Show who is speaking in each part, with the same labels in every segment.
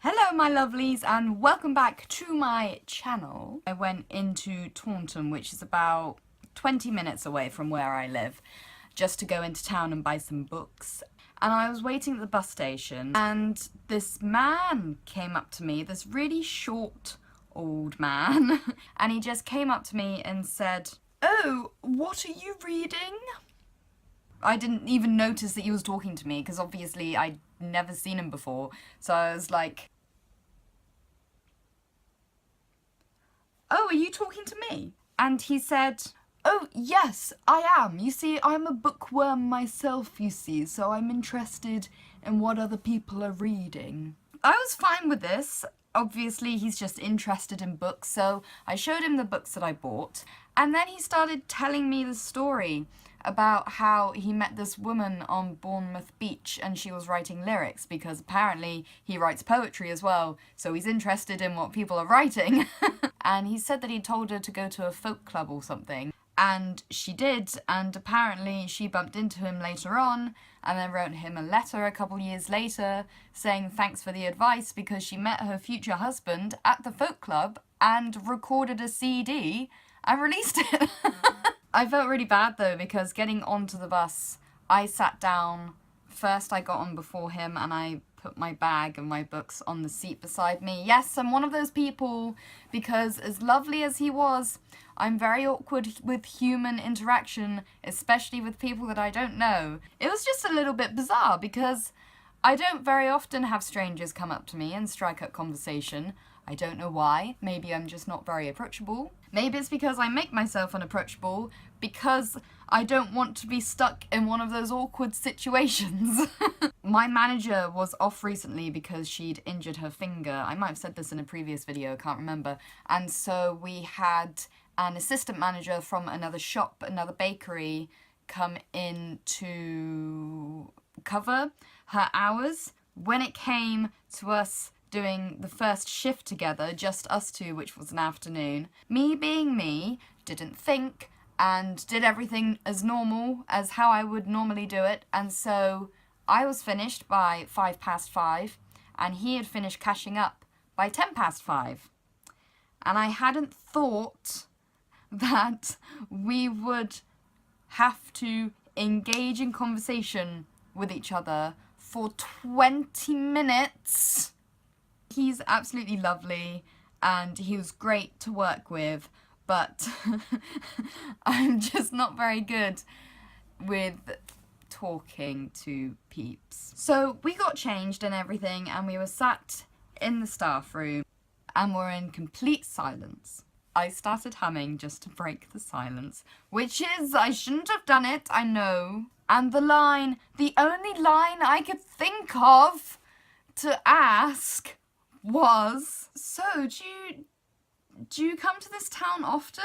Speaker 1: Hello my lovelies and welcome back to my channel. I went into Taunton, which is about 20 minutes away from where I live, just to go into town and buy some books. And I was waiting at the bus station and this man came up to me, this really short old man, and he just came up to me and said, "Oh, what are you reading?" I didn't even notice that he was talking to me because obviously I'd never seen him before. So I was like, "Oh, are you talking to me?" And he said, "Oh, yes, I am. You see, I'm a bookworm myself, you see, so I'm interested in what other people are reading." I was fine with this. Obviously, he's just interested in books, so I showed him the books that I bought. And then he started telling me the story about how he met this woman on Bournemouth Beach and she was writing lyrics because apparently he writes poetry as well, so he's interested in what people are writing. And he said that he told her to go to a folk club or something. And she did, and apparently she bumped into him later on and then wrote him a letter a couple years later saying thanks for the advice because she met her future husband at the folk club and recorded a CD and released it. I felt really bad though because getting onto the bus, I sat down. First I got on before him and I put my bag and my books on the seat beside me. Yes, I'm one of those people because as lovely as he was, I'm very awkward with human interaction, especially with people that I don't know. It was just a little bit bizarre because I don't very often have strangers come up to me and strike up conversation. I don't know why. Maybe I'm just not very approachable. Maybe it's because I make myself unapproachable because I don't want to be stuck in one of those awkward situations. My manager was off recently because she'd injured her finger. I might have said this in a previous video, I can't remember. And so we had an assistant manager from another shop, another bakery, come in to cover her hours. When it came to us doing the first shift together, just us two, which was an afternoon, me being me, didn't think and did everything as normal as how I would normally do it, and so I was finished by 5:05 and he had finished cashing up by 5:10. And I hadn't thought that we would have to engage in conversation with each other for 20 minutes. He's absolutely lovely and he was great to work with, but I'm just not very good with talking to peeps. So we got changed and everything and we were sat in the staff room and we're in complete silence. I started humming just to break the silence, which is, I shouldn't have done it, I know. And the only line I could think of to ask was, "So, do you come to this town often?"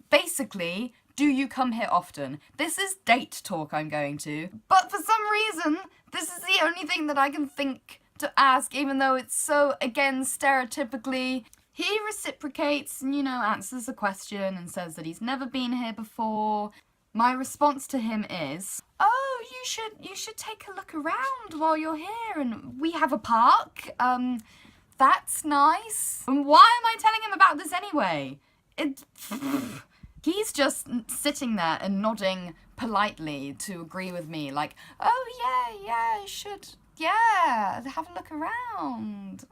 Speaker 1: Basically, do you come here often? This is date talk I'm going to, but for some reason, this is the only thing that I can think to ask, even though it's so, again, stereotypically. He reciprocates and, answers the question and says that he's never been here before. My response to him is, "Oh, you should take a look around while you're here, and we have a park. That's nice." And why am I telling him about this anyway? He's just sitting there and nodding politely to agree with me, like, "Oh yeah, you should, yeah, have a look around."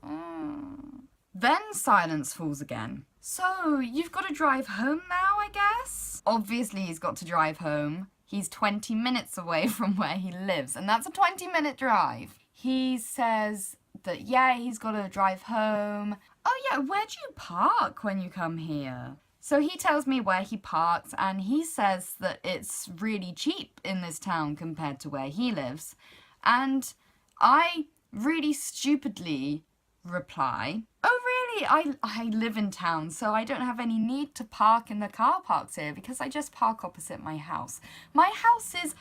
Speaker 1: Then silence falls again. "So, you've got to drive home now, I guess?" Obviously he's got to drive home. He's 20 minutes away from where he lives, and that's a 20-minute drive. He says that, yeah, he's got to drive home. "Oh yeah, where do you park when you come here?" So he tells me where he parks, and he says that it's really cheap in this town compared to where he lives. And I really stupidly reply, "Oh really? I live in town, so I don't have any need to park in the car parks here because I just park opposite my house. My house is,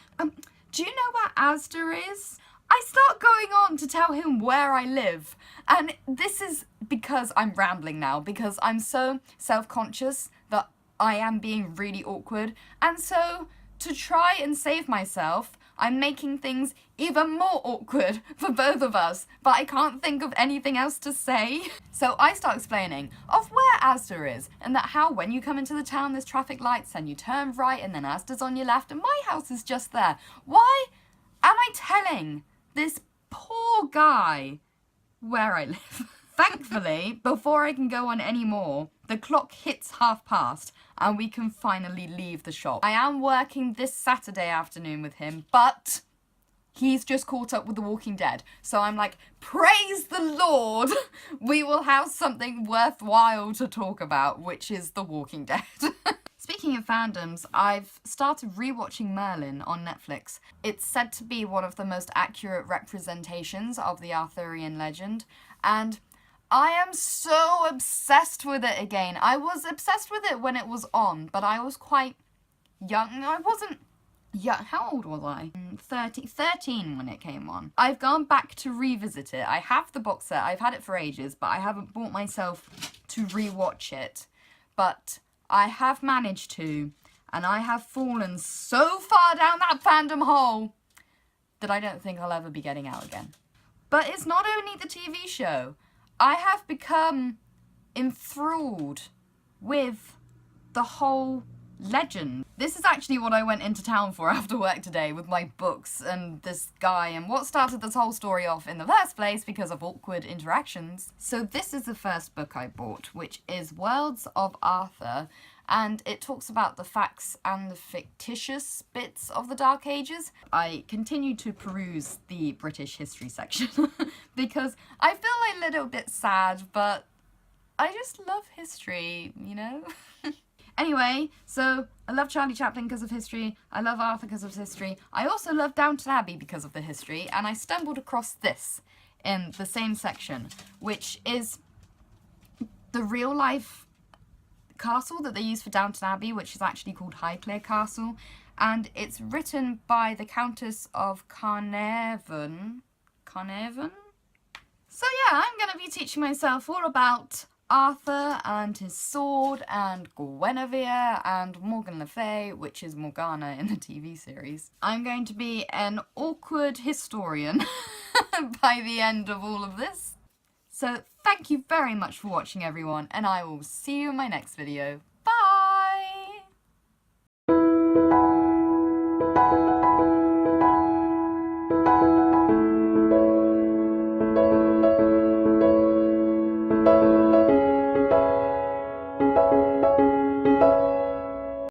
Speaker 1: do you know where Asda is?" I start going on to tell him where I live, and this is because I'm rambling now, because I'm so self-conscious that I am being really awkward, and so to try and save myself, I'm making things even more awkward for both of us, but I can't think of anything else to say. So I start explaining of where Asda is, and that how when you come into the town there's traffic lights and you turn right and then Asda's on your left and my house is just there. Why am I telling this poor guy where I live? Thankfully, before I can go on any more, the clock hits past and we can finally leave the shop. I am working this Saturday afternoon with him, but he's just caught up with The Walking Dead. So I'm like, praise the Lord, we will have something worthwhile to talk about, which is The Walking Dead. Speaking of fandoms, I've started rewatching Merlin on Netflix. It's said to be one of the most accurate representations of the Arthurian legend, and I am so obsessed with it again. I was obsessed with it when it was on, but I was quite young. I wasn't young. How old was I? 13 when it came on. I've gone back to revisit it. I have the box set. I've had it for ages, but I haven't bought myself to rewatch it. But I have managed to, and I have fallen so far down that fandom hole that I don't think I'll ever be getting out again. But it's not only the TV show. I have become enthralled with the whole legend. This is actually what I went into town for after work today, with my books and this guy, and what started this whole story off in the first place because of awkward interactions. So this is the first book I bought, which is Worlds of Arthur, and it talks about the facts and the fictitious bits of the Dark Ages. I continue to peruse the British history section because I feel a little bit sad, but I just love history, you know? Anyway, so I love Charlie Chaplin because of history, I love Arthur because of history, I also love Downton Abbey because of the history, and I stumbled across this in the same section, which is the real life castle that they use for Downton Abbey, which is actually called Highclere Castle, and it's written by the Countess of Carnarvon. Carnarvon? So yeah, I'm gonna be teaching myself all about Arthur and his sword and Guinevere and Morgan Le Fay, which is Morgana in the TV series. I'm going to be an awkward historian by the end of all of this. So thank you very much for watching, everyone, and I will see you in my next video.